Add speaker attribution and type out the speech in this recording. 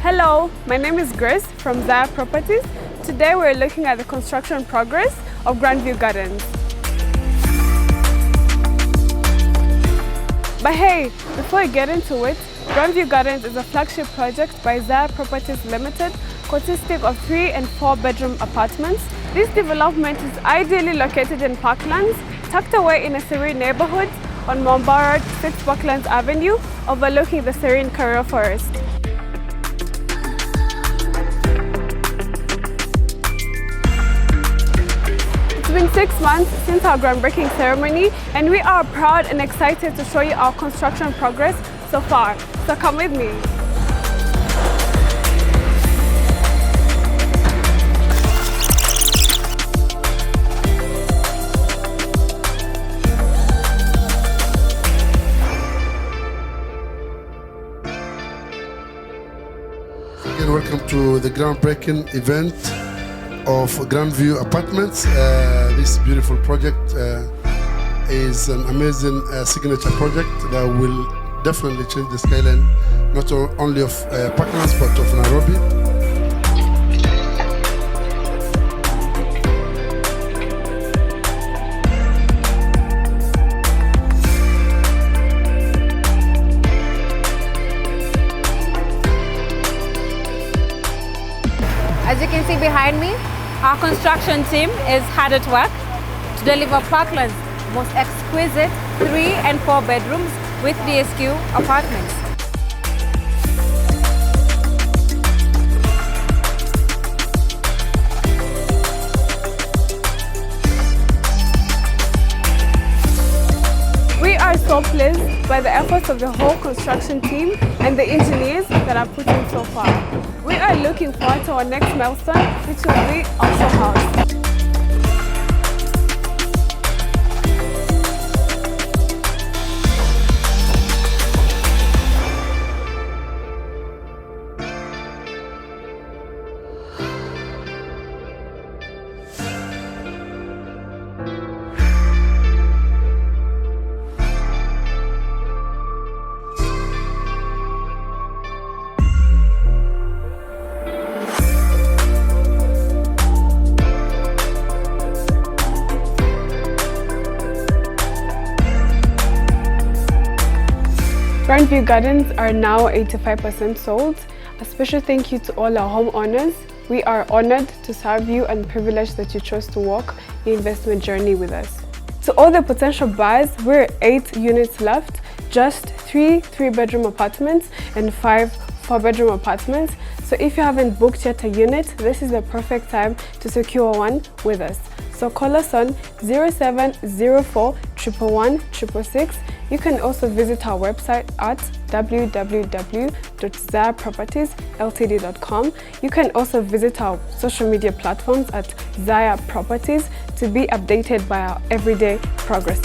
Speaker 1: Hello, my name is Grace from Zaya Properties. Today we're looking at the construction progress of Grandview Gardens. But hey, before we get into it, Grandview Gardens is a flagship project by Zaya Properties Limited consisting of 3 and 4 bedroom apartments. This development is ideally located in Parklands, tucked away in a serene neighborhood on Mombara 6 Parklands Avenue, overlooking the serene Karura forest. It's been 6 months since our groundbreaking ceremony, and we are proud and excited to show you our construction progress so far. So come with me.
Speaker 2: Again, welcome to the groundbreaking event of Grandview Apartments. This beautiful project is an amazing signature project that will definitely change the skyline, not only of Parklands but of Nairobi.
Speaker 3: As you can see behind me, our construction team is hard at work to deliver Parklands' most exquisite 3 and 4 bedrooms with DSQ apartments.
Speaker 1: We are so pleased by the efforts of the whole construction team and the engineers that are put in so far. We are looking forward to our next milestone, which will be our show house. Grandview Gardens are now 85% sold. A special thank you to all our homeowners. We are honored to serve you and privileged that you chose to walk the investment journey with us. To all the potential buyers, we're 8 units left, just 3 3-bedroom apartments and 5 4-bedroom apartments. So if you haven't booked yet a unit, this is the perfect time to secure one with us. So call us on 0704 111 666. You can also visit our website at www.zayapropertiesltd.com. You can also visit our social media platforms at Zaya Properties to be updated by our everyday progress.